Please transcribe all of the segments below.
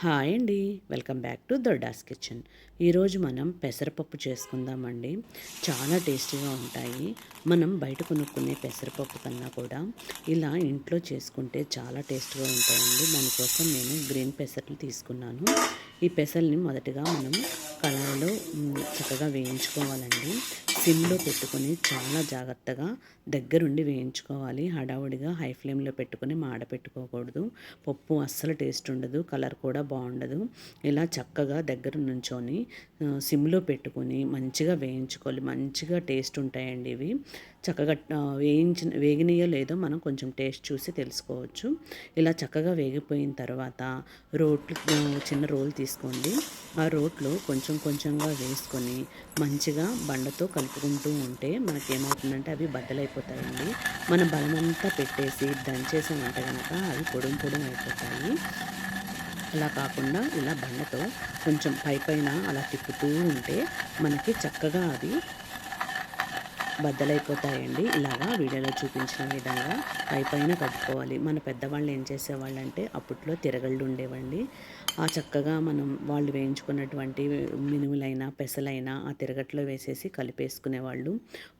Hi అండి. Welcome back to దొడ్డాస్ kitchen. ఈరోజు మనం పెసరపప్పు చేసుకుందామండి. చాలా టేస్టీగా ఉంటాయి. మనం బయట కొనుక్కునే పెసరపప్పు కన్నా కూడా ఇలా ఇంట్లో చేసుకుంటే చాలా టేస్ట్గా ఉంటాయండి. దానికోసం నేను గ్రీన్ పెసర్లు తీసుకున్నాను. ఈ పెసల్ని మొదటగా మనం కళాయిలో చక్కగా వేయించుకోవాలండి. సిమ్లో పెట్టుకొని చాలా జాగ్రత్తగా దగ్గరుండి వేయించుకోవాలి. హడావుడిగా హై ఫ్లేమ్లో పెట్టుకొని మాడపెట్టుకోకూడదు. పప్పు అస్సలు టేస్ట్ ఉండదు, కలర్ కూడా బాగుండదు. ఇలా చక్కగా దగ్గర నుంచొని సిమ్లో పెట్టుకొని మంచిగా వేయించుకోవాలి. మంచిగా టేస్ట్ ఉంటాయండి ఇవి. చక్కగా వేగినాయో లేదో మనం కొంచెం టేస్ట్ చూసి తెలుసుకోవచ్చు. ఇలా చక్కగా వేగిపోయిన తర్వాత చిన్న రోల్ తీసుకోండి. ఆ రోట్లో కొంచెం కొంచెంగా వేసుకొని మంచిగా బండతో కలుపుకుంటూ ఉంటే మనకేమవుతుందంటే అవి బద్దలైపోతాయండి. మన బలమంతా పెట్టేసి దంచేసామంటే కనుక అవి పొడుం పొడుం అయిపోతాయి. అలా కాకుండా ఇలా బండతో కొంచెం పైన అలా తిప్పుతూ ఉంటే మనకి చక్కగా అవి బద్దలైపోతాయండి. ఇలాగా వీడియోలో చూపించిన విధంగా పైన కట్టుకోవాలి. మన పెద్దవాళ్ళు ఏం చేసేవాళ్ళంటే అప్పట్లో తిరగళ్ళు ఉండేవండి. ఆ చక్కగా మనం వాళ్ళు వేయించుకున్నటువంటి మినుములైనా పెసలైనా ఆ తిరగట్లో వేసేసి కలిపేసుకునేవాళ్ళు.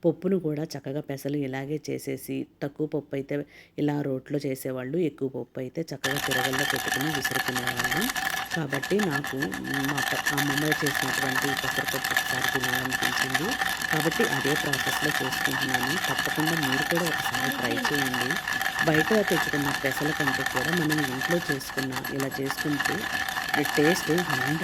పప్పును కూడా చక్కగా పెసలు ఇలాగే చేసేసి తక్కువ పప్పు అయితే ఇలా రోట్లో చేసేవాళ్ళు, ఎక్కువ పప్పు అయితే చక్కగా తిరగల్లో పెట్టుకుని విసురుకునేవాళ్ళు. కాబట్టి నాకు అమ్మమ్మ చేసినటువంటి పెసరపప్పు ఒకసారి తినాలనిపించింది. కాబట్టి అదే ప్రాసెస్లో చేసుకుంటున్నాను. తప్పకుండా మీరు కూడా ఒకసారి ట్రై చేయండి. బయట తెచ్చుకున్న పెసల కంటే కూడా మనం ఇంట్లో చేసుకున్న ఇలా చేసుకుంటే టేస్ట్ 100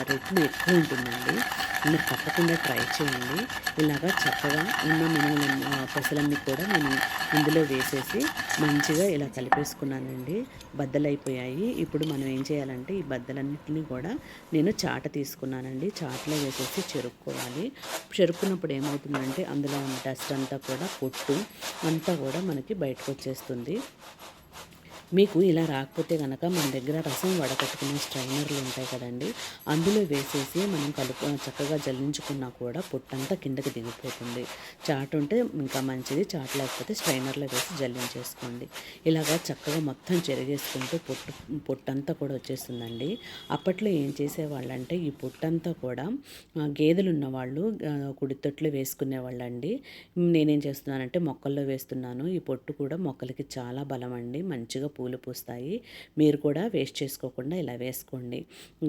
రెట్లు ఎక్కువ ఉంటుందండి. మీరు తప్పకుండా ట్రై చేయండి. ఇలాగా చక్కగా ఉన్న పెసలన్నీ కూడా నేను ఇందులో వేసేసి మంచిగా ఇలా కలిపేసుకున్నానండి. బద్దలైపోయాయి. ఇప్పుడు మనం ఏం చేయాలంటే ఈ బద్దలన్నిటిని కూడా నేను చాట తీసుకున్నానండి. చాటలో వేసేసి చెరుక్కోవాలి. చెరుక్కున్నప్పుడు ఏమవుతుందంటే అందులో ఉన్న డస్ట్ అంతా కూడా పొట్టు అంతా కూడా మనకి బయటకు వచ్చేస్తుంది. మీకు ఇలా రాకపోతే కనుక మన దగ్గర రసం వడకట్టుకునే స్ట్రైనర్లు ఉంటాయి కదండి, అందులో వేసేసి మనం చక్కగా జల్లించుకున్నా కూడా పొట్టంతా కిందకి దిగిపోతుంది. చాటు ఉంటే ఇంకా మంచిది, చాటు లేకపోతే స్ట్రైనర్లో వేసి జల్లించేసుకోండి. ఇలాగా చక్కగా మొత్తం చెరిగేసుకుంటే పొట్టంతా కూడా వచ్చేస్తుందండి. అప్పట్లో ఏం చేసేవాళ్ళంటే ఈ పొట్టంతా కూడా గేదెలు ఉన్నవాళ్ళు కుడితొట్లు వేసుకునేవాళ్ళండి. నేనేం చేస్తున్నానంటే మొక్కల్లో వేస్తున్నాను. ఈ పొట్టు కూడా మొక్కలకి చాలా బలం అండి. మంచిగా పూలు పూస్తాయి. మీరు కూడా వేస్ట్ చేసుకోకుండా ఇలా వేసుకోండి.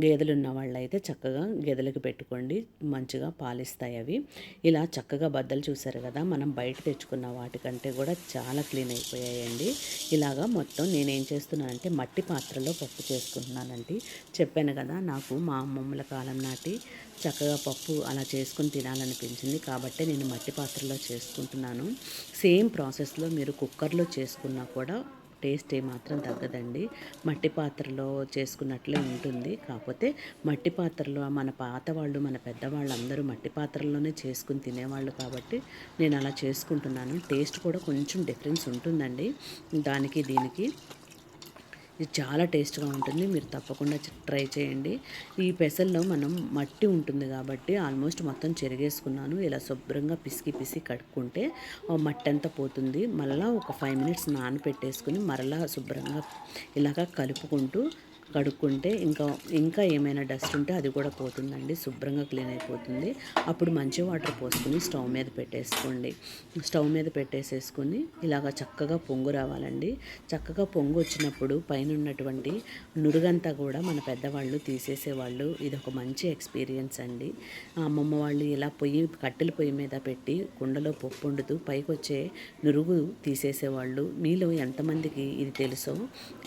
గేదెలు ఉన్న వాళ్ళైతే చక్కగా గేదెలకు పెట్టుకోండి, మంచిగా పాలిస్తాయి అవి. ఇలా చక్కగా బద్దలు చూసారు కదా, మనం బయట తెచ్చుకున్న వాటికంటే కూడా చాలా క్లీన్ అయిపోయాయండి. ఇలాగా మొత్తం నేనేం చేస్తున్నానంటే మట్టి పాత్రలో పప్పు చేసుకుంటున్నానండి. చెప్పాను కదా, నాకు మా అమ్మమ్మల కాలం నాటి చక్కగా పప్పు అలా చేసుకుని తినాలనిపించింది కాబట్టి నేను మట్టి పాత్రలో చేసుకుంటున్నాను. సేమ్ ప్రాసెస్లో మీరు కుక్కర్లో చేసుకున్నా కూడా టేస్ట్ ఏమాత్రం తగ్గదండి. మట్టి పాత్రలో చేసుకున్నట్లే ఉంటుంది. కాకపోతే మట్టి పాత్రలో మన పాత వాళ్ళు మన పెద్దవాళ్ళు అందరూ మట్టి పాత్రలోనే చేసుకుని తినేవాళ్ళు కాబట్టి నేను అలా చేసుకుంటున్నాను. టేస్ట్ కూడా కొంచెం డిఫరెన్స్ ఉంటుందండి దానికి దీనికి. ఇది చాలా టేస్ట్గా ఉంటుంది. మీరు తప్పకుండా ట్రై చేయండి. ఈ పెసల్లో మనం మట్టి ఉంటుంది కాబట్టి ఆల్మోస్ట్ మొత్తం చెరిగేసుకున్నాను. ఇలా శుభ్రంగా పిసికి కడుక్కుంటే మట్టి అంతా పోతుంది. మళ్ళీ ఒక 5 మినిట్స్ నానపెట్టేసుకుని మరలా శుభ్రంగా ఇలాగ కలుపుకుంటూ కడుక్కుంటే ఇంకా ఏమైనా డస్ట్ ఉంటే అది కూడా పోతుందండి. శుభ్రంగా క్లీన్ అయిపోతుంది. అప్పుడు మంచి వాటర్ పోసుకుని స్టవ్ మీద పెట్టేసుకోండి. స్టవ్ మీద పెట్టేసేసుకుని ఇలాగ చక్కగా పొంగు రావాలండి. చక్కగా పొంగు వచ్చినప్పుడు పైన ఉన్నటువంటి నురుగంతా కూడా మన పెద్దవాళ్ళు తీసేసేవాళ్ళు. ఇది ఒక మంచి ఎక్స్పీరియన్స్ అండి. అమ్మమ్మ వాళ్ళు ఇలా కట్టెల పొయ్యి మీద పెట్టి కుండలో పప్పు వండుతూ పైకి వచ్చే నురుగు తీసేసేవాళ్ళు. మీలో ఎంతమందికి ఇది తెలుసో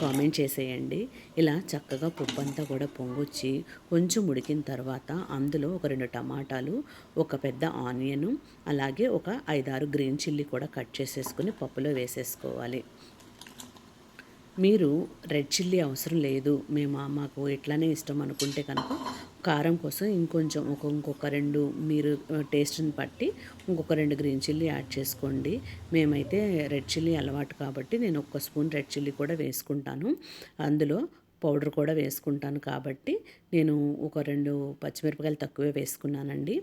కామెంట్ చేసేయండి. ఇలా చక్కగా పప్పు అంతా కూడా పొంగొచ్చి కొంచెం ఉడికిన తర్వాత అందులో ఒక 2 టమాటాలు, ఒక పెద్ద ఆనియను, అలాగే ఒక 5-6 గ్రీన్ చిల్లీ కూడా కట్ చేసేసుకుని పప్పులో వేసేసుకోవాలి. మీరు రెడ్ చిల్లీ అవసరం లేదు, మాకు ఇట్లానే ఇష్టం అనుకుంటే కనుక కారం కోసం ఇంకొక 2 మీరు టేస్ట్ని బట్టి ఇంకొక 2 గ్రీన్ చిల్లీ యాడ్ చేసుకోండి. మేమైతే రెడ్ చిల్లీ అలవాటు కాబట్టి నేను ఒక స్పూన్ రెడ్ చిల్లీ కూడా వేసుకుంటాను. అందులో పౌడర్ కూడా వేసుకుంటాను కాబట్టి నేను ఒక 2 పచ్చిమిరపకాయలు తక్కువే వేసుకున్నానండి.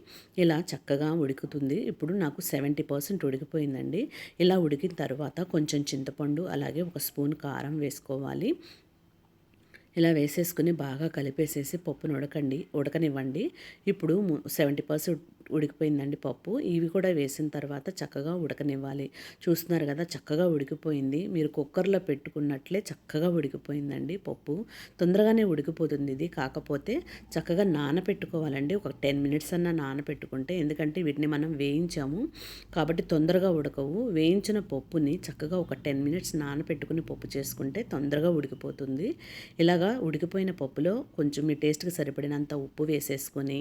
ఇలా చక్కగా ఉడుకుతుంది. ఇప్పుడు నాకు 70% ఉడికిపోయిందండి. ఇలా ఉడికిన తర్వాత కొంచెం చింతపండు అలాగే ఒక స్పూన్ కారం వేసుకోవాలి. ఇలా వేసేసుకుని బాగా కలిపేసేసి పప్పును ఉడకనివ్వండి. ఇప్పుడు 70% ఉడికిపోయిందండి పప్పు. ఇవి కూడా వేసిన తర్వాత చక్కగా ఉడకనివ్వాలి. చూస్తున్నారు కదా చక్కగా ఉడికిపోయింది. మీరు కుక్కర్‌లో పెట్టుకున్నట్లే చక్కగా ఉడికిపోయిందండి పప్పు. తొందరగానే ఉడికిపోతుంది ఇది. కాకపోతే చక్కగా నానపెట్టుకోవాలండి. ఒక 10 మినిట్స్ అన్నా నానపెట్టుకుంటే, ఎందుకంటే వీటిని మనం వేయించాము కాబట్టి తొందరగా ఉడకవు. వేయించిన పప్పుని చక్కగా ఒక 10 మినిట్స్ నానపెట్టుకుని పప్పు చేసుకుంటే తొందరగా ఉడికిపోతుంది. ఇలాగా ఉడికిపోయిన పప్పులో కొంచెం మీ టేస్ట్‌కి సరిపడినంత ఉప్పు వేసేసుకొని,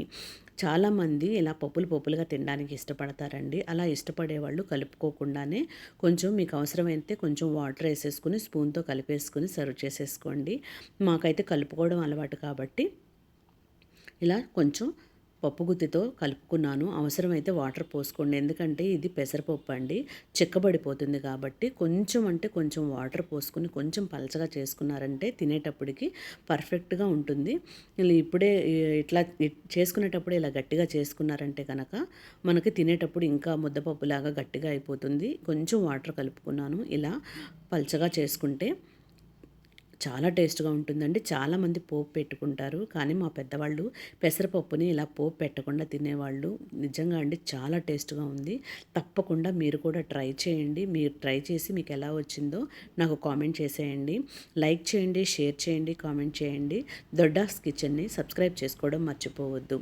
చాలామంది ఇలా పప్పులుగా తినడానికి ఇష్టపడతారండి. అలా ఇష్టపడేవాళ్ళు కలుపుకోకుండానే కొంచెం మీకు అవసరమైతే కొంచెం వాటర్ ఏసేసుకొని స్పూన్‌తో కలిపేసుకొని సర్వ్ చేసేసుకోండి. మాకైతే కలుపుకోవడం అలవాటు కాబట్టి ఇలా కొంచెం పప్పు గుత్తితో కలుపుకున్నాను. అవసరమైతే వాటర్ పోసుకోండి. ఎందుకంటే ఇది పెసరపప్పు అండి. చిక్కబడిపోతుంది కాబట్టి కొంచెం అంటే కొంచెం వాటర్ పోసుకొని కొంచెం పలచగా చేసుకున్నారంటే తినేటప్పటికి పర్ఫెక్ట్‌గా ఉంటుంది. ఇప్పుడే ఇట్లా చేసుకునేటప్పుడు ఇలా గట్టిగా చేసుకున్నారంటే కనుక మనకి తినేటప్పుడు ఇంకా ముద్దపప్పులాగా గట్టిగా అయిపోతుంది. కొంచెం వాటర్ కలుపుకున్నాను. ఇలా పలచగా చేసుకుంటే చాలా టేస్ట్‌గా ఉంటుందండి. చాలామంది పోపు పెట్టుకుంటారు. కానీ మా పెద్దవాళ్ళు పెసరపప్పుని ఇలా పోపు పెట్టకుండా తినేవాళ్ళు. నిజంగా అండి చాలా టేస్ట్‌గా ఉంది. తప్పకుండా మీరు కూడా ట్రై చేయండి. మీరు ట్రై చేసి మీకు ఎలా వచ్చిందో నాకు కామెంట్ చేసేయండి. లైక్ చేయండి, షేర్ చేయండి, కామెంట్ చేయండి. దొడ్డాస్ కిచెన్‌ని సబ్స్క్రైబ్ చేసుకోవడం మర్చిపోవద్దు.